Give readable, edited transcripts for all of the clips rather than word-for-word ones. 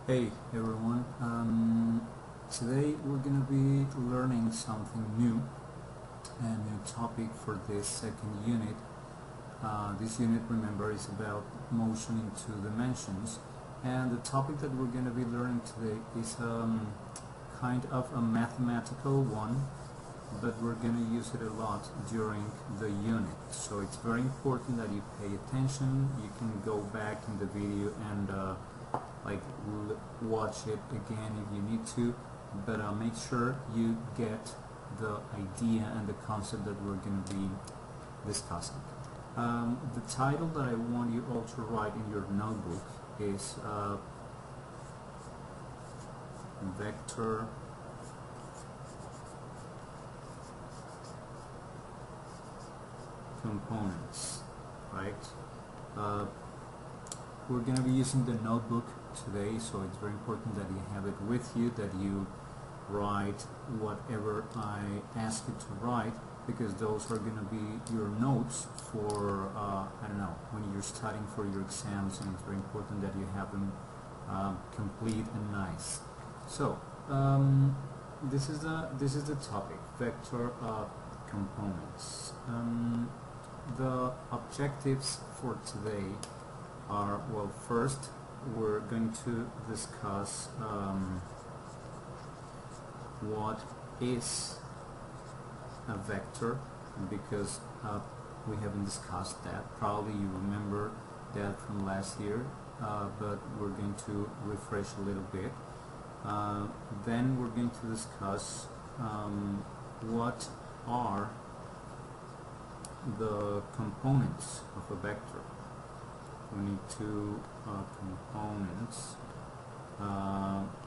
Hey everyone, today we're going to be learning something new, a new topic for this second unit. This unit, remember, is about motion in two dimensions, and the topic that we're going to be learning today is kind of a mathematical one, but we're going to use it a lot during the unit, so it's very important that you pay attention. You can go back in the video and watch it again if you need to, but make sure you get the idea and the concept that we're going to be discussing. The title that I want you all to write in your notebook is vector components, right? We're going to be using the notebook today, so it's very important that you have it with you, that you write whatever I ask you to write, because those are going to be your notes for, I don't know, when you're studying for your exams, and it's very important that you have them complete and nice. So, this is the topic, vector components. The objectives for today are, well, first we're going to discuss what is a vector, because we haven't discussed that. Probably you remember that from last year, but we're going to refresh a little bit. Then we're going to discuss what are the components of a vector. We need two components.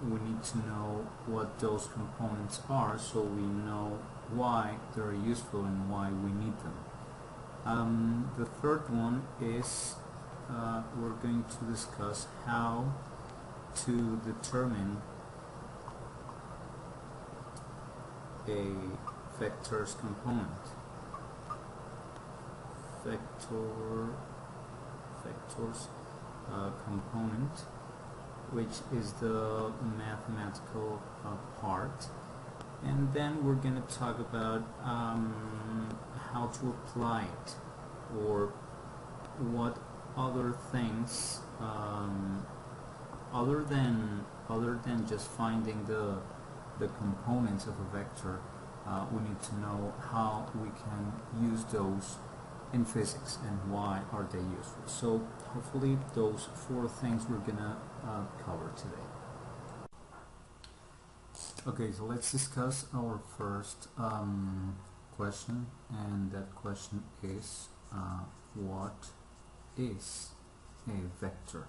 We need to know what those components are, so we know why they're useful and why we need them. The third one is we're going to discuss how to determine a vector's component. Vectors component, which is the mathematical part, and then we're going to talk about how to apply it, or what other things other than just finding the components of a vector. We need to know how we can use those in physics and why are they useful. So hopefully those four things we're gonna cover today. Okay, so let's discuss our first question, and that question is what is a vector?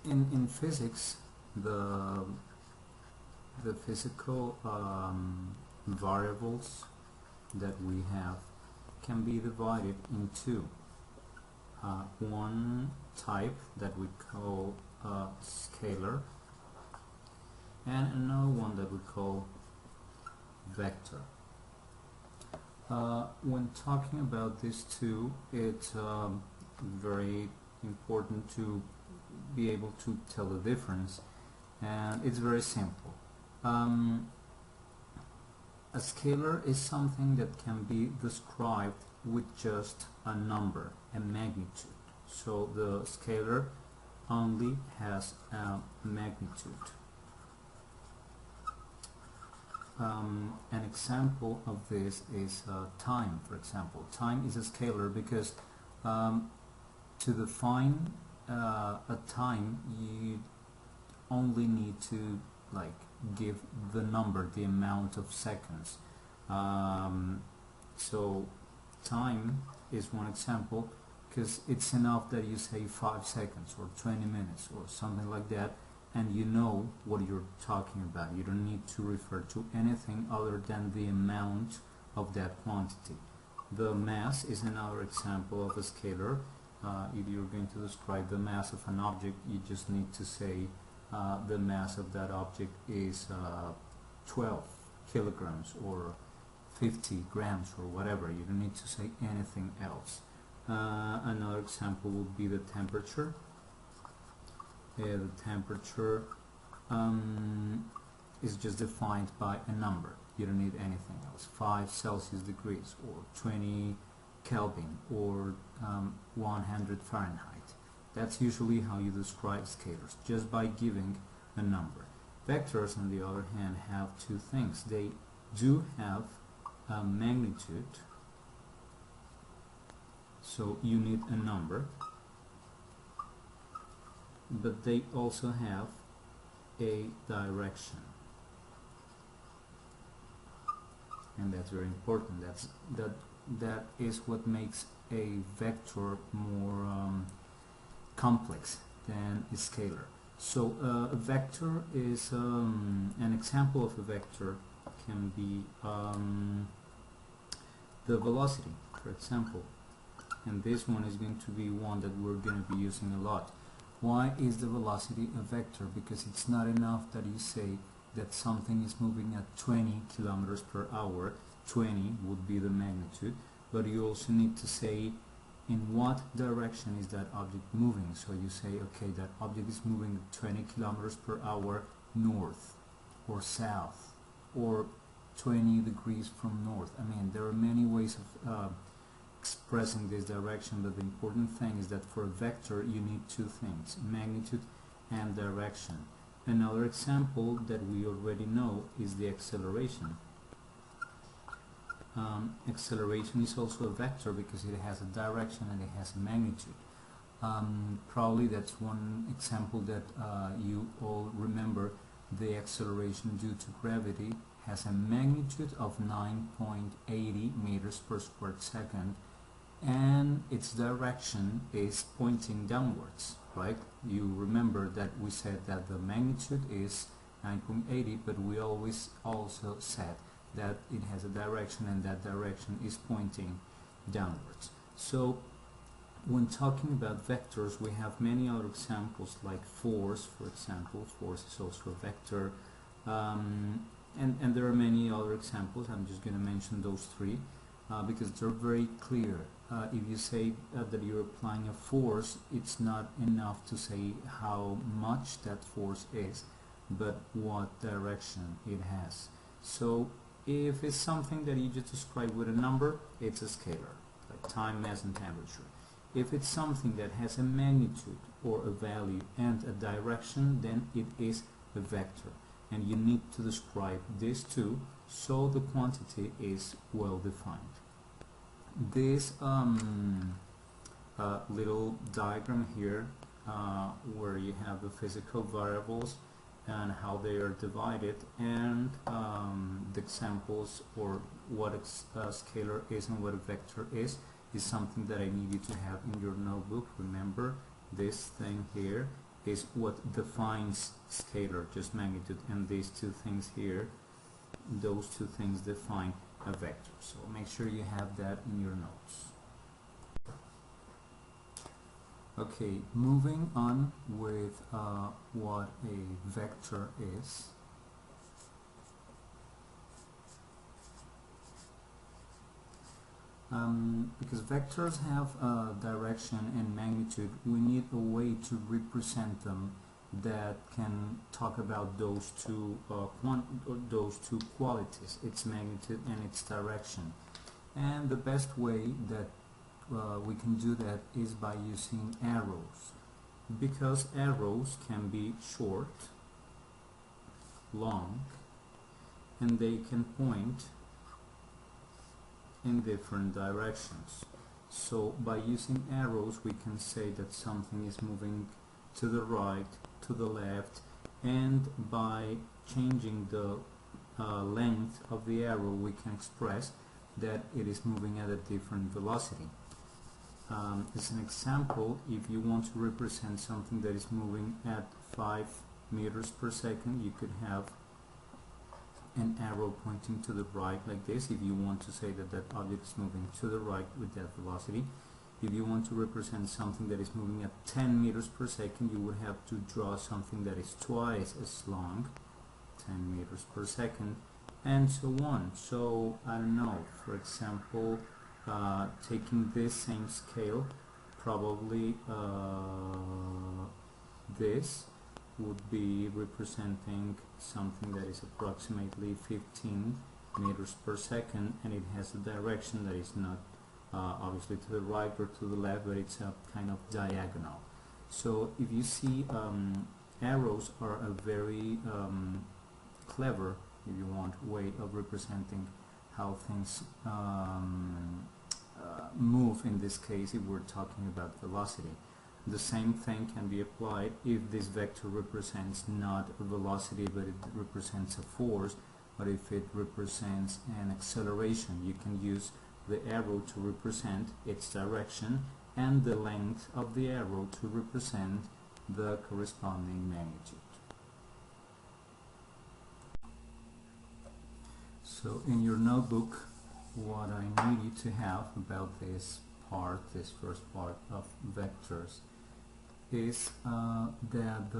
In physics, the physical variables that we have can be divided into one type that we call scalar, and another one that we call vector. When talking about these two, it's very important to be able to tell the difference, and it's very simple. A scalar is something that can be described with just a number, a magnitude. So the scalar only has a magnitude. An example of this is time, for example. Time is a scalar because to define a time, you only need to give the number, the amount of seconds. So time is one example, because it's enough that you say 5 seconds or 20 minutes or something like that, and you know what you're talking about. You don't need to refer to anything other than the amount of that quantity. The mass is another example of a scalar. If you're going to describe the mass of an object, you just need to say the mass of that object is 12 kilograms or 50 grams or whatever. You don't need to say anything else. Another example would be the temperature. The temperature is just defined by a number. You don't need anything else. 5 Celsius degrees, or 20 Kelvin, or 100 Fahrenheit. That's usually how you describe scalars, just by giving a number. Vectors, on the other hand, have two things. They do have a magnitude, so you need a number, but they also have a direction, and that's very important. That is what makes a vector more complex than a scalar. So a vector is an example of a vector can be the velocity, for example, and this one is going to be one that we're going to be using a lot. Why is the velocity a vector? Because it's not enough that you say that something is moving at 20 kilometers per hour. 20 would be the magnitude, but you also need to say in what direction is that object moving. So you say, okay, that object is moving at 20 kilometers per hour north or south, or 20 degrees from north. I mean, there are many ways of expressing this direction, but the important thing is that for a vector you need two things: magnitude and direction. Another example that we already know is the acceleration. Acceleration is also a vector because it has a direction and it has a magnitude. Probably that's one example that you all remember. The acceleration due to gravity has a magnitude of 9.80 meters per square second, and its direction is pointing downwards, right? You remember that we said that the magnitude is 9.80, but we always also said that it has a direction, and that direction is pointing downwards. So when talking about vectors, we have many other examples, like force, for example. Force is also a vector, and there are many other examples. I'm just going to mention those three because they're very clear. If you say that you're applying a force, it's not enough to say how much that force is, but what direction it has. So if it's something that you just describe with a number, it's a scalar, like time, mass, and temperature. If it's something that has a magnitude or a value and a direction, then it is a vector. And you need to describe these two so the quantity is well defined. This little diagram here where you have the physical variables and how they are divided, and the examples, or what a scalar is and what a vector is something that I need you to have in your notebook. Remember, this thing here is what defines scalar, just magnitude, and these two things here, those two things define a vector. So make sure you have that in your notes. Okay, moving on with what a vector is. Because vectors have direction and magnitude, we need a way to represent them that can talk about those two qualities, its magnitude and its direction. And the best way that we can do that is by using arrows, because arrows can be short, long, and they can point in different directions. So by using arrows we can say that something is moving to the right, to the left, and by changing the length of the arrow we can express that it is moving at a different velocity. As an example, if you want to represent something that is moving at 5 meters per second, you could have an arrow pointing to the right like this. If you want to say that that object is moving to the right with that velocity. If you want to represent something that is moving at 10 meters per second, you would have to draw something that is twice as long, 10 meters per second, and so on. So I don't know, for example, taking this same scale, probably this would be representing something that is approximately 15 meters per second, and it has a direction that is not obviously to the right or to the left, but it's a kind of diagonal. So if you see, arrows are a very clever, if you want, way of representing how things move. In this case, if we're talking about velocity, the same thing can be applied if this vector represents not a velocity but it represents a force, but if it represents an acceleration, you can use the arrow to represent its direction and the length of the arrow to represent the corresponding magnitude. So in your notebook, what I need you to have about this first part of vectors, is that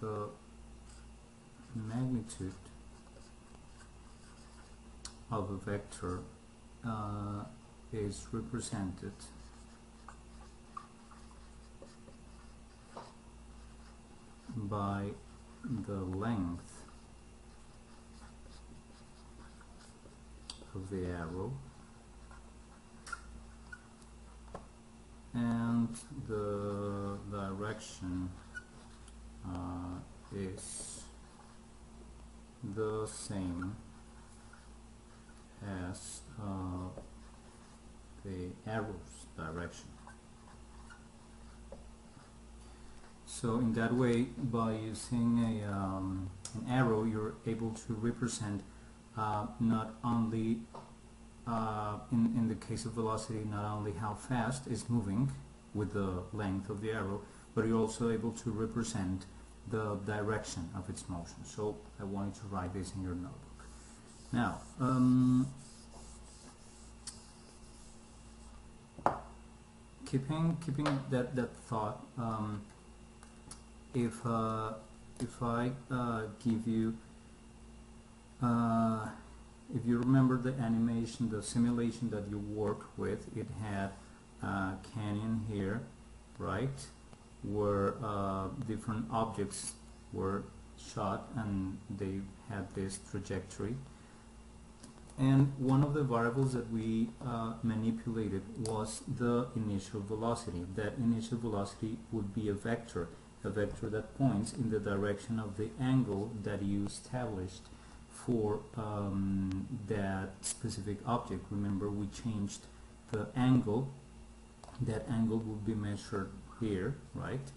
the magnitude of a vector is represented by the length of the arrow and the direction is the same as the arrow's direction. So in that way, by using an arrow, you're able to represent not only in the case of velocity, not only how fast it's moving with the length of the arrow, but you're also able to represent the direction of its motion. So I want you to write this in your notebook. Now, keeping that thought, if I give you, if you remember the animation, the simulation that you worked with, it had a canyon here, right, where different objects were shot and they had this trajectory. And one of the variables that we manipulated was the initial velocity. That initial velocity would be a vector that points in the direction of the angle that you established for that specific object. Remember, we changed the angle. That angle would be measured here, right?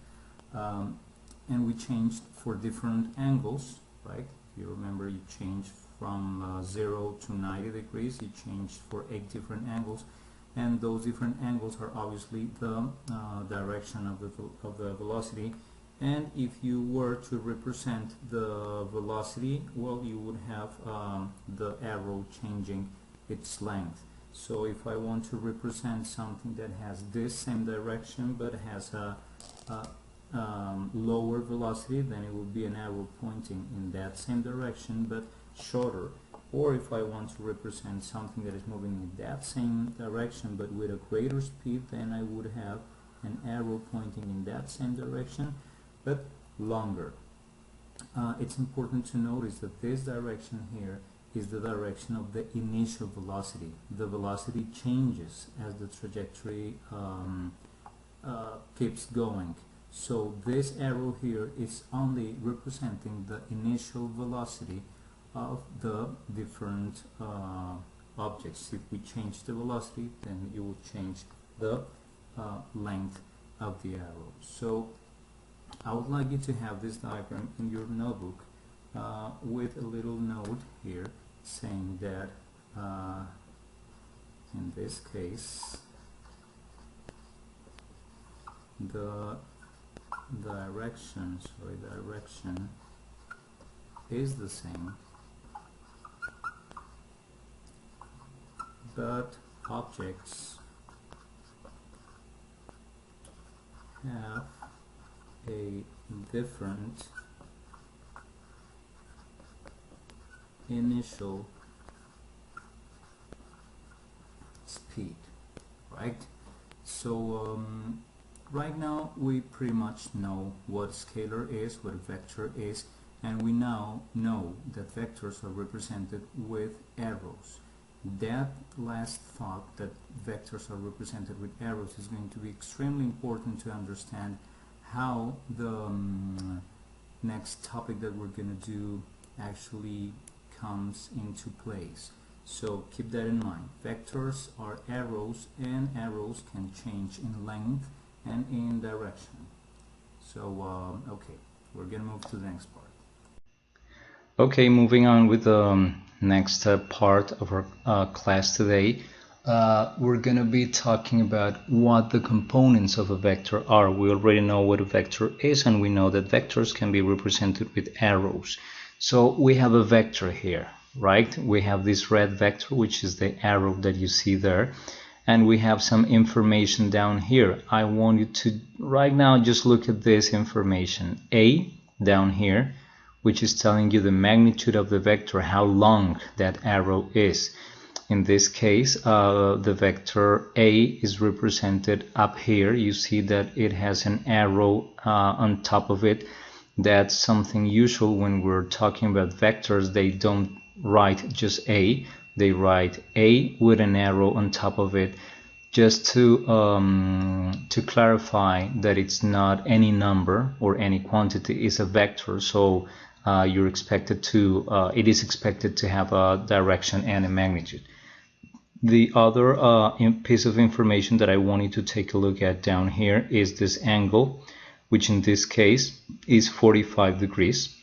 And we changed for different angles, right? If you remember, you changed from 0 to 90 degrees. You changed for 8 different angles, and those different angles are obviously the direction of the velocity. And if you were to represent the velocity, well, you would have the arrow changing its length. So if I want to represent something that has this same direction but has a lower velocity, then it would be an arrow pointing in that same direction but shorter. Or if I want to represent something that is moving in that same direction but with a greater speed, then I would have an arrow pointing in that same direction but longer. It's important to notice that this direction here is the direction of the initial velocity. The velocity changes as the trajectory keeps going. So this arrow here is only representing the initial velocity of the different objects. If we change the velocity, then you will change the length of the arrow. So I would like you to have this diagram in your notebook with a little note here saying that in this case the direction is the same, but objects have a different initial speed, right? So right now we pretty much know what scalar is, what a vector is, and we now know that vectors are represented with arrows. That last thought, that vectors are represented with arrows, is going to be extremely important to understand how the next topic that we're going to do actually comes into place. So keep that in mind. Vectors are arrows, and arrows can change in length and in direction. So okay, we're going to move to the next part. Okay, moving on with the next part of our class today. We're going to be talking about what the components of a vector are. We already know what a vector is, and we know that vectors can be represented with arrows. So we have a vector here, right? We have this red vector, which is the arrow that you see there, and we have some information down here. I want you to right now just look at this information. A down here, which is telling you the magnitude of the vector, how long that arrow is. In this case, the vector A is represented up here. You see that it has an arrow on top of it. That's something usual when we're talking about vectors. They don't write just A, they write A with an arrow on top of it, just to clarify that it's not any number or any quantity. It's a vector, so it is expected to have a direction and a magnitude. The other piece of information that I want you to take a look at down here is this angle, which in this case is 45 degrees,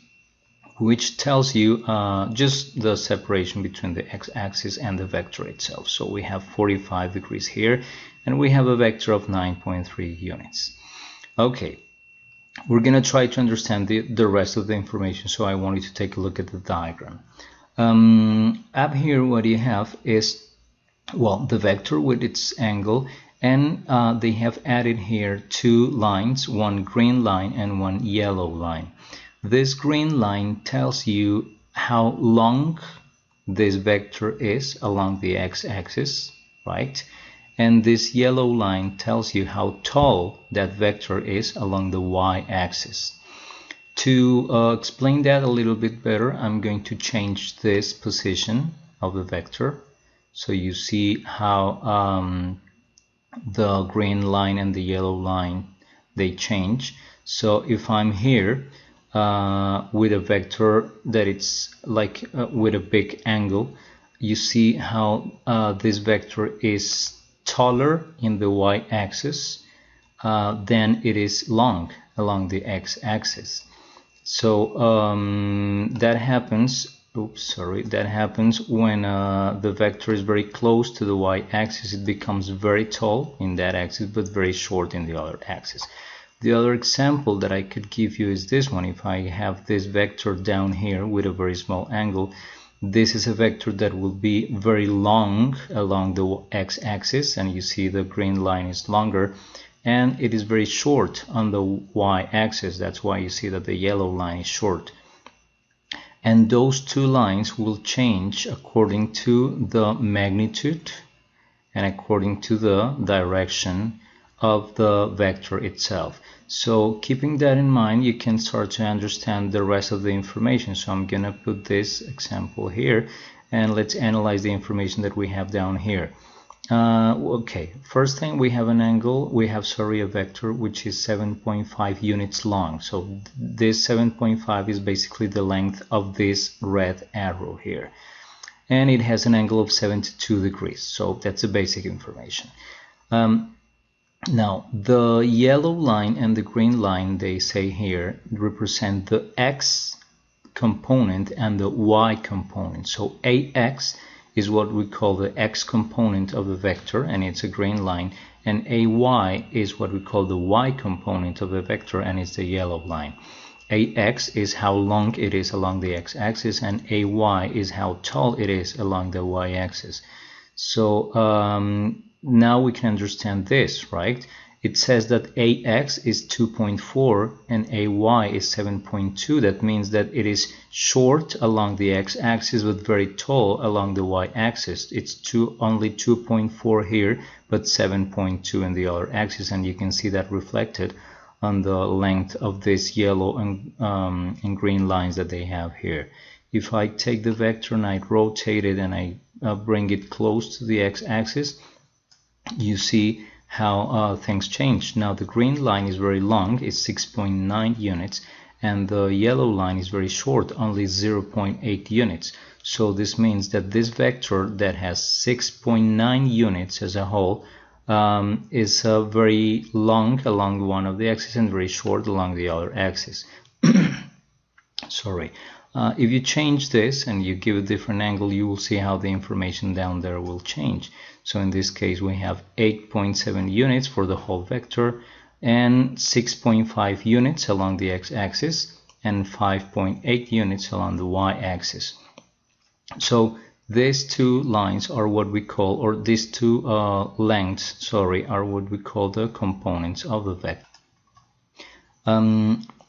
which tells you just the separation between the x-axis and the vector itself. So we have 45 degrees here, and we have a vector of 9.3 units. Okay, we're going to try to understand the rest of the information, so I want you to take a look at the diagram. Up here what you have is, well, the vector with its angle, and they have added here two lines, one green line and one yellow line. This green line tells you how long this vector is along the x-axis, right? And this yellow line tells you how tall that vector is along the y-axis. To explain that a little bit better, I'm going to change this position of the vector. So you see how the green line and the yellow line, they change. So if I'm here with a vector that it's like with a big angle, you see how this vector is taller in the y-axis than it is long along the x-axis. So that happens when the vector is very close to the y-axis. It becomes very tall in that axis, but very short in the other axis. The other example that I could give you is this one. If I have this vector down here with a very small angle, this is a vector that will be very long along the x-axis, and you see the green line is longer, and it is very short on the y-axis. That's why you see that the yellow line is short. And those two lines will change according to the magnitude and according to the direction of the vector itself. So keeping that in mind, you can start to understand the rest of the information. So I'm gonna put this example here, and let's analyze the information that we have down here. Okay, first thing, we have an angle, a vector which is 7.5 units long. So this 7.5 is basically the length of this red arrow here, and it has an angle of 72 degrees. So that's the basic information. Now the yellow line and the green line, they say here, represent the x component and the y component. So ax is what we call the x component of the vector, and it's a green line, and ay is what we call the y component of the vector, and it's the yellow line. Ax is how long it is along the x-axis, and ay is how tall it is along the y-axis. So now we can understand this, right? it says that AX is 2.4 and AY is 7.2. That means that it is short along the x-axis but very tall along the y-axis. It's only 2.4 here but 7.2 in the other axis, and you can see that reflected on the length of this yellow and green lines that they have here. If I take the vector and I rotate it and I bring it close to the x-axis, you see how things change. Now the green line is very long, it's 6.9 units, and the yellow line is very short, only 0.8 units. So this means that this vector that has 6.9 units as a whole is very long along one of the axes and very short along the other axis. Sorry. If you change this and you give a different angle, you will see how the information down there will change. So in this case we have 8.7 units for the whole vector and 6.5 units along the x-axis and 5.8 units along the y-axis. So these two lines are what we call, or these two lengths, sorry, are what we call the components of the vector.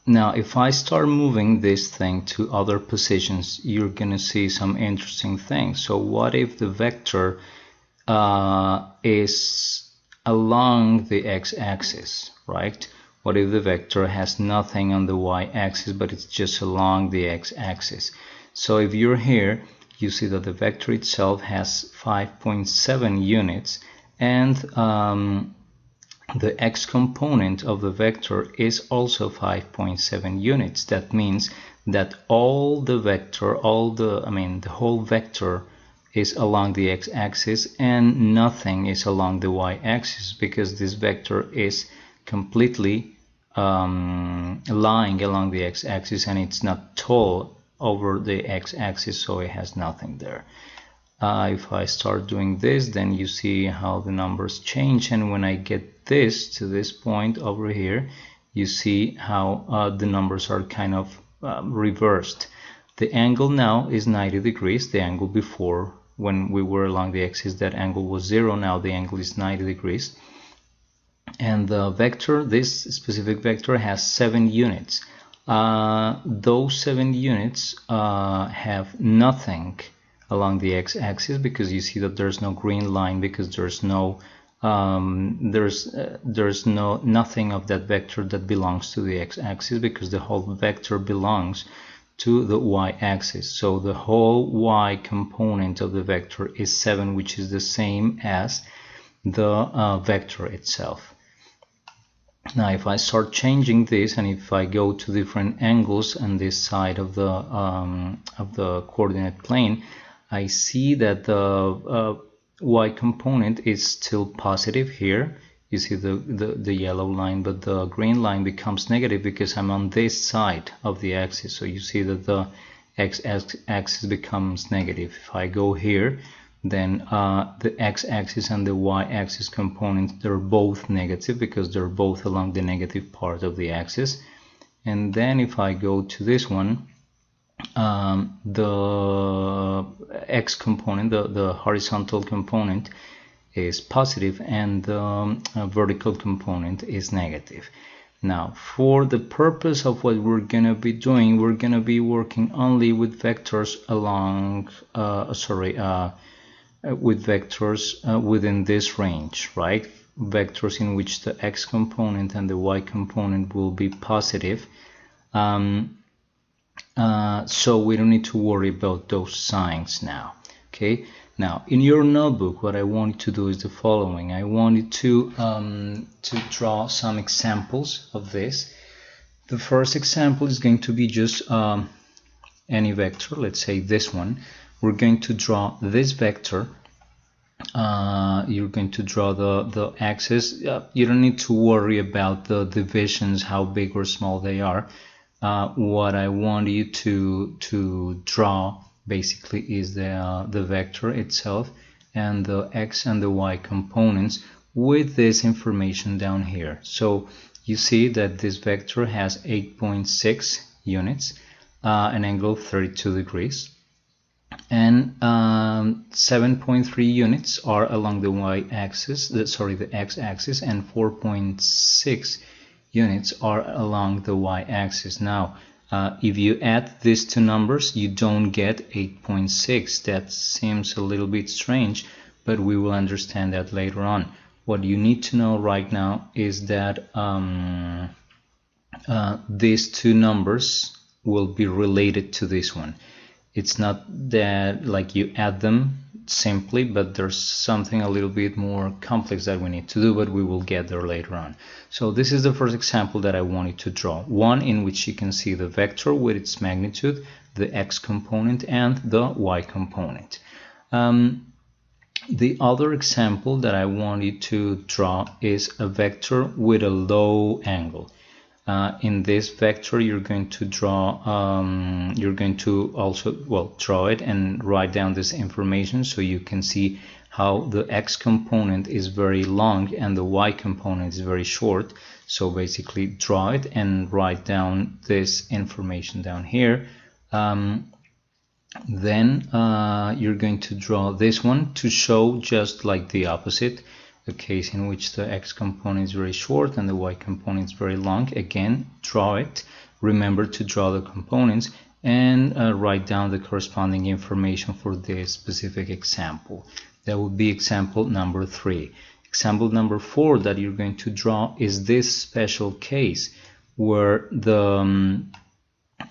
Now, if I start moving this thing to other positions, you're going to see some interesting things. So what if the vector is along the x-axis, right? What if the vector has nothing on the y-axis, but it's just along the x-axis? So if you're here, you see that the vector itself has 5.7 units, and the x component of the vector is also 5.7 units. That means that all the vector, the whole vector is along the x-axis and nothing is along the y-axis, because this vector is completely lying along the x-axis and it's not tall over the x-axis, so it has nothing there. If I start doing this, then you see how the numbers change, and when I get this to this point over here, you see how the numbers are kind of reversed. The angle now is 90 degrees. The angle before, when we were along the axis, that angle was 0. Now the angle is 90 degrees. And the vector, this specific vector, has 7 units. Those 7 units have nothing along the x-axis, because you see that there's no green line, because there's no nothing of that vector that belongs to the x-axis, because the whole vector belongs to the y-axis. So the whole y component of the vector is 7, which is the same as the vector itself. Now if I start changing this, and if I go to different angles on this side of the coordinate plane, I see that the y component is still positive here. You see the yellow line, but the green line becomes negative because I'm on this side of the axis. So you see that the x-axis becomes negative. If I go here, then the x-axis and the y-axis components, they're both negative because they're both along the negative part of the axis. And then if I go to this one, the x component, the horizontal component, is positive, and the vertical component is negative. Now, for the purpose of what we're going to be doing, we're going to be working only with vectors along, with vectors within this range, right? Vectors in which the x component and the y component will be positive. So we don't need to worry about those signs now. Okay. Now in your notebook, what I want you to do is the following. I want you to draw some examples of this. The first example is going to be just any vector. Let's say this one. We're going to draw this vector. You're going to draw the axis. You don't need to worry about the divisions, how big or small they are. What I want you to draw basically is the vector itself and the x and the y components with this information down here. So you see that this vector has 8.6 units, an angle of 32 degrees. and 7.3 units are along the y-axis, the x-axis, and 4.6 units are along the y-axis. Now, if you add these two numbers, you don't get 8.6. That seems a little bit strange, but we will understand that later on. What you need to know right now is that these two numbers will be related to this one. It's not that like you add them simply, but there's something a little bit more complex that we need to do, but we will get there later on. So this is the first example that I wanted to draw, one in which you can see the vector with its magnitude, the x component, and the y component. The other example that I wanted to draw is a vector with a low angle. In this vector, you're going to draw, you're going to also, well, draw it and write down this information so you can see how the x component is very long and the y component is very short. So basically draw it and write down this information down here. Then you're going to draw this one to show just like the opposite, a case in which the x component is very short and the y component is very long. Again, draw it. Remember to draw the components and write down the corresponding information for this specific example. That would be example number 3. Example number 4 that you're going to draw is this special case where the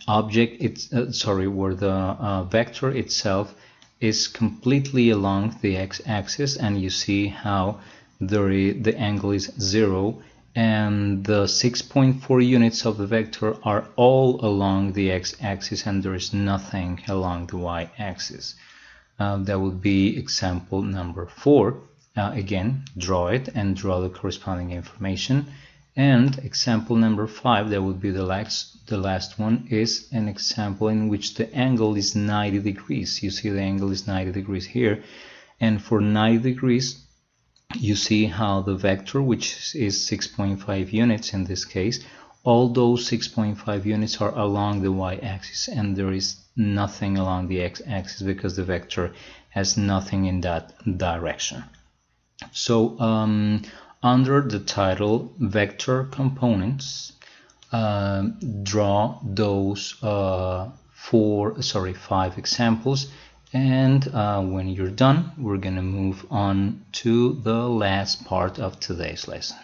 where the vector itself is completely along the x-axis, and you see how the angle is 0, and the 6.4 units of the vector are all along the x-axis and there is nothing along the y-axis. That would be example number 4. Again, draw it and draw the corresponding information. And example number 5, that would be the last one, is an example in which the angle is 90 degrees. You see the angle is 90 degrees here, and for 90 degrees you see how the vector, which is 6.5 units in this case, all those 6.5 units are along the y-axis and there is nothing along the x-axis because the vector has nothing in that direction. So under the title vector components, draw those 5 examples, and when you're done, we're gonna move on to the last part of today's lesson.